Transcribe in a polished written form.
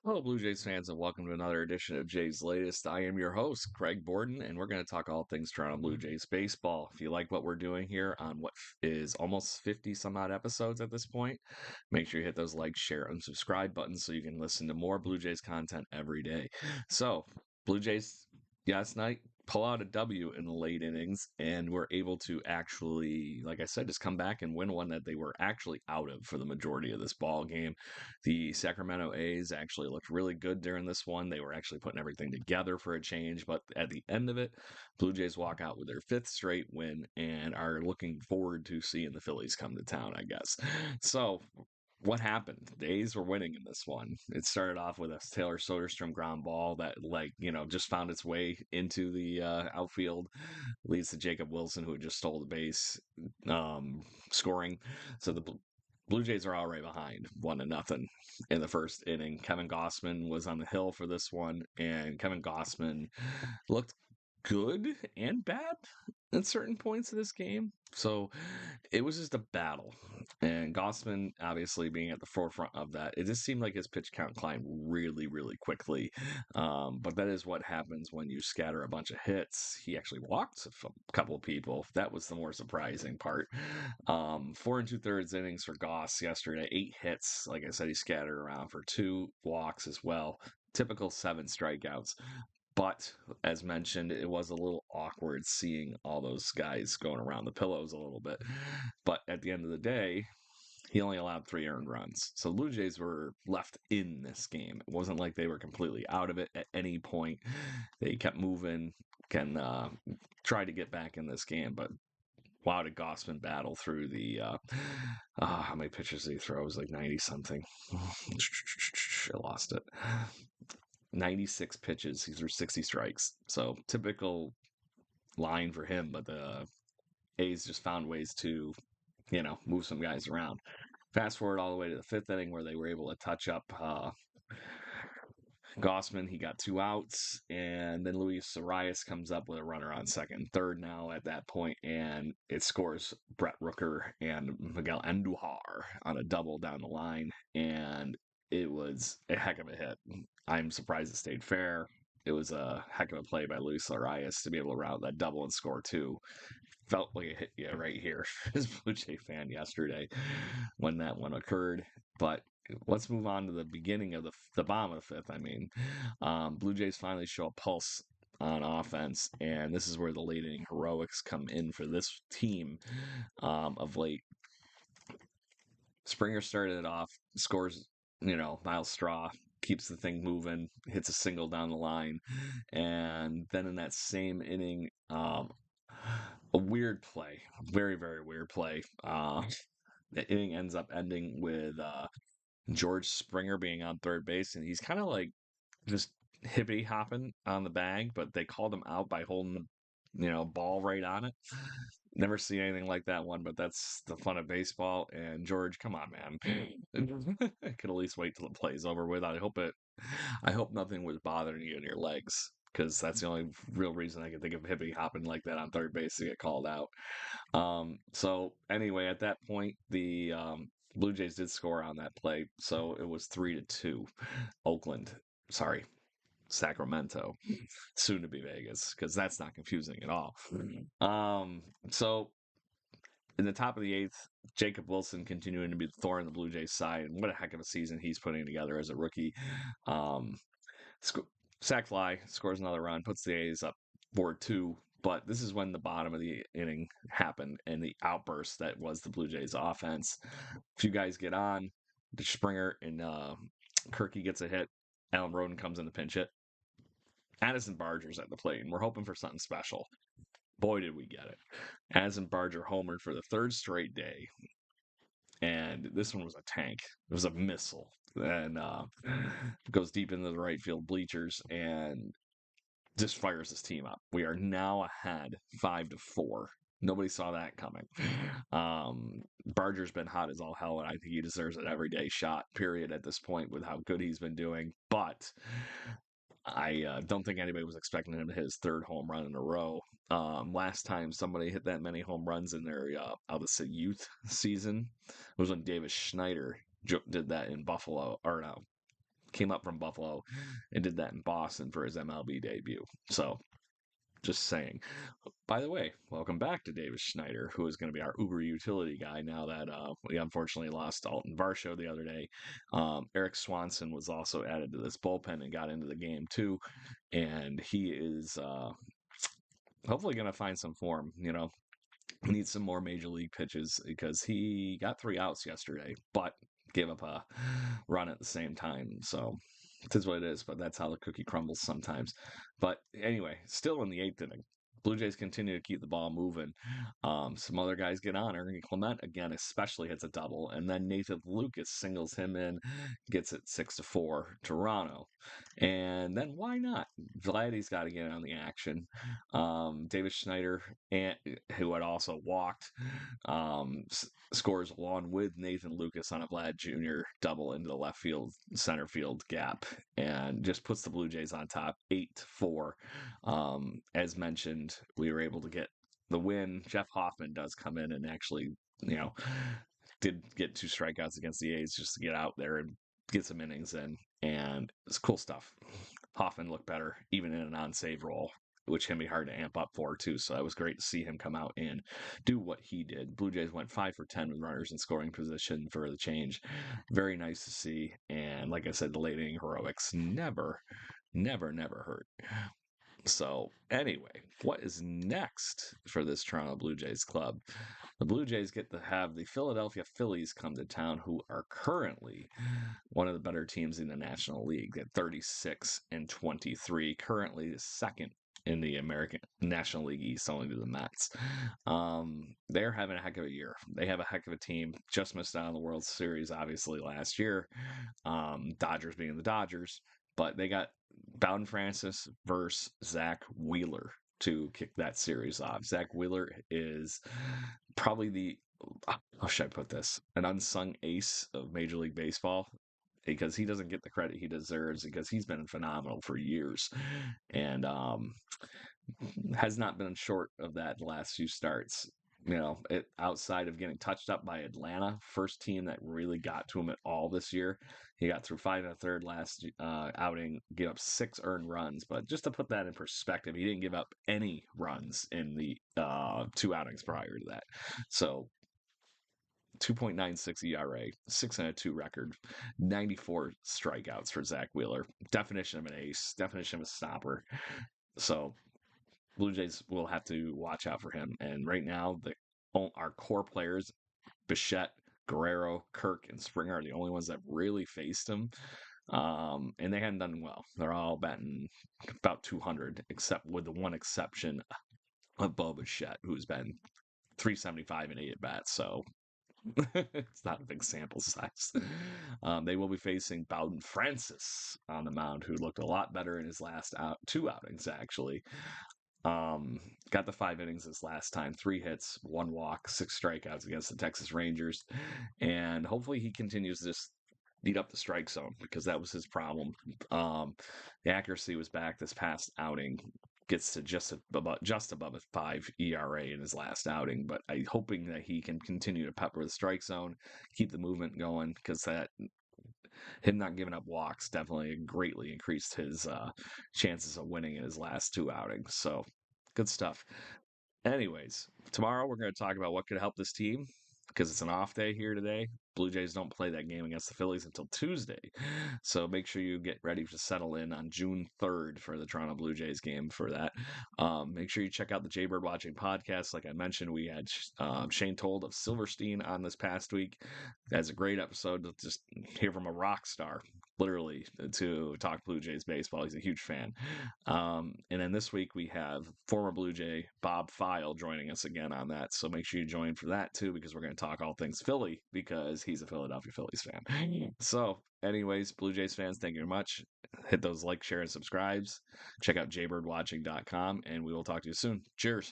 Hello, Blue Jays fans, and welcome to another edition of Jays Latest. I am your host, Craig Borden, and we're going to talk all things Toronto Blue Jays baseball. If you like what we're doing here on what is almost 50 some odd episodes at this point, make sure you hit those like, share, and subscribe buttons so you can listen to more Blue Jays content every day. So, Blue Jays last night pull out a W in the late innings and were able to actually, like I said, just come back and win one that they were actually out of for the majority of this ball game. The Sacramento A's actually looked really good during this one. They were actually putting everything together for a change, but at the end of it, Blue Jays walk out with their fifth straight win and are looking forward to seeing the Phillies come to town, I guess. So, what happened? The A's were winning in this one. It started off with a Taylor Soderstrom ground ball that, just found its way into the outfield, leads to Jacob Wilson, who had just stole the base, scoring. So the Blue Jays are all right behind, 1-0 in the first inning. Kevin Gossman was on the hill for this one, and Kevin Gossman looked good and bad at certain points of this game. So it was just a battle. And Gossman, obviously being at the forefront of that, it just seemed like his pitch count climbed really, really quickly. But that is what happens when you scatter a bunch of hits. He actually walked a couple of people. That was the more surprising part. 4 and 2/3 innings for Goss yesterday, 8 hits. Like I said, he scattered around for 2 walks as well. Typical 7 strikeouts. But as mentioned, it was a little awkward seeing all those guys going around the pillows a little bit. But at the end of the day, he only allowed 3 earned runs. So Blue Jays were left in this game. It wasn't like they were completely out of it at any point. They kept moving, can try to get back in this game, but wow, did Gossman battle through the how many pitches did he throw? It was like 90 something. I lost it. 96 pitches. He threw 60 strikes. So typical line for him, but the A's just found ways to, move some guys around. Fast forward all the way to the fifth inning where they were able to touch up Gossman. He got 2 outs, and then Luis Arias comes up with a runner on second and third now at that point, and it scores Brett Rooker and Miguel Andujar on a double down the line, and it was a heck of a hit. I'm surprised it stayed fair. It was a heck of a play by Luis Arias to be able to route that double and score two. Felt like it hit you right here as Blue Jay fan yesterday when that one occurred. But let's move on to the beginning of the bottom of the fifth. Blue Jays finally show a pulse on offense, and this is where the late inning heroics come in for this team of late. Springer started it off, scores, Miles Straw keeps the thing moving, hits a single down the line, and then in that same inning, a weird play, very very weird play. The inning ends up ending with George Springer being on third base, and he's kind of like just hippity hopping on the bag, but they called him out by holding the ball right on it. Never seen anything like that one, but that's the fun of baseball. And George, come on, man, I could at least wait till the play's over with. I hope nothing was bothering you in your legs. Because that's the only real reason I can think of hippity hopping like that on third base to get called out. So anyway, at that point, the Blue Jays did score on that play, so it was 3-2. Oakland, sorry, Sacramento, soon to be Vegas, because that's not confusing at all. So in the top of the eighth, Jacob Wilson continuing to be the thorn in the Blue Jays side, and what a heck of a season he's putting together as a rookie. Um, Sack fly scores another run, puts the A's up 4-2. But this is when the bottom of the inning happened and the outburst that was the Blue Jays offense. A few guys get on. Springer and Kirky gets a hit. Alan Roden comes in the pinch hit. Addison Barger's at the plate, and we're hoping for something special. Boy, did we get it. Addison Barger homered for the third straight day. And this one was a tank. It was a missile. And goes deep into the right field bleachers and just fires his team up. We are now ahead 5-4. Nobody saw that coming. Barger's been hot as all hell, and I think he deserves an everyday shot, period, at this point with how good he's been doing. But I don't think anybody was expecting him to hit his third home run in a row. Last time somebody hit that many home runs in their youth season was when Davis Schneider did that in Buffalo, or no, came up from Buffalo and did that in Boston for his MLB debut. So just saying. By the way, welcome back to Davis Schneider, who is going to be our Uber utility guy now that we unfortunately lost Alton Varsho the other day. Eric Swanson was also added to this bullpen and got into the game too, and he is hopefully going to find some form. Needs some more major league pitches because he got 3 outs yesterday, but gave up a run at the same time. So it is what it is, but that's how the cookie crumbles sometimes. But anyway, still in the 8th inning. Blue Jays continue to keep the ball moving. Some other guys get on. Ernie Clement again, especially hits a double, and then Nathan Lucas singles him in, gets it 6-4 Toronto. And then why not? Vladdy's got to get on the action. Davis Schneider, who had also walked, scores along with Nathan Lucas on a Vlad Jr. double into the left field, center field gap, and just puts the Blue Jays on top 8-4. As mentioned, we were able to get the win. Jeff Hoffman does come in and actually, did get 2 strikeouts against the A's just to get out there and get some innings in, and it's cool stuff. Hoffman looked better, even in a non-save role, which can be hard to amp up for too. So it was great to see him come out and do what he did. Blue Jays went 5 for 10 with runners in scoring position for the change. Very nice to see. And like I said, the late inning heroics never hurt. So anyway, what is next for this Toronto Blue Jays club? The Blue Jays get to have the Philadelphia Phillies come to town, who are currently one of the better teams in the National League at 36-23, currently second in the American National League East, only to the Mets. They're having a heck of a year. They have a heck of a team. Just missed out on the World Series, obviously, last year. Dodgers being the Dodgers. But they got Bowden Francis versus Zach Wheeler to kick that series off. Zach Wheeler is probably how should I put this? An unsung ace of Major League Baseball, because he doesn't get the credit he deserves because he's been phenomenal for years and has not been short of that in the last few starts. Outside of getting touched up by Atlanta, first team that really got to him at all this year. He got through 5 1/3 last outing, gave up 6 earned runs. But just to put that in perspective, he didn't give up any runs in the 2 outings prior to that. So 2.96 ERA, 6-2 record, 94 strikeouts for Zach Wheeler. Definition of an ace, definition of a stopper. So Blue Jays will have to watch out for him. And right now, our core players, Bichette, Guerrero, Kirk, and Springer are the only ones that really faced him. And they hadn't done well. They're all batting about 200, except with the one exception of Bo Bichette, who's been 375 and 8 at bats. So it's not a big sample size. They will be facing Bowden Francis on the mound, who looked a lot better in his last 2 outings, actually. Got the 5 innings this last time, 3 hits, 1 walk, 6 strikeouts against the Texas Rangers. And hopefully he continues to just beat up the strike zone, because that was his problem. The accuracy was back this past outing. Gets to just above a 5 ERA in his last outing, but I'm hoping that he can continue to pepper the strike zone, keep the movement going, because him not giving up walks definitely greatly increased his chances of winning in his last 2 outings. So good stuff. Anyways, tomorrow we're going to talk about what could help this team, because it's an off day here today. Blue Jays don't play that game against the Phillies until Tuesday. So make sure you get ready to settle in on June 3rd for the Toronto Blue Jays game for that. Make sure you check out the Jaybird Watching podcast. Like I mentioned, we had Shane Told of Silverstein on this past week. That's a great episode to just hear from a rock star, literally, to talk Blue Jays baseball. He's a huge fan. And then this week we have former Blue Jay Bob File joining us again on that. So make sure you join for that too, because we're going to talk all things Philly, because he's a Philadelphia Phillies fan. So anyways, Blue Jays fans, thank you very much. Hit those like, share, and subscribes. Check out jaybirdwatching.com, and we will talk to you soon. Cheers.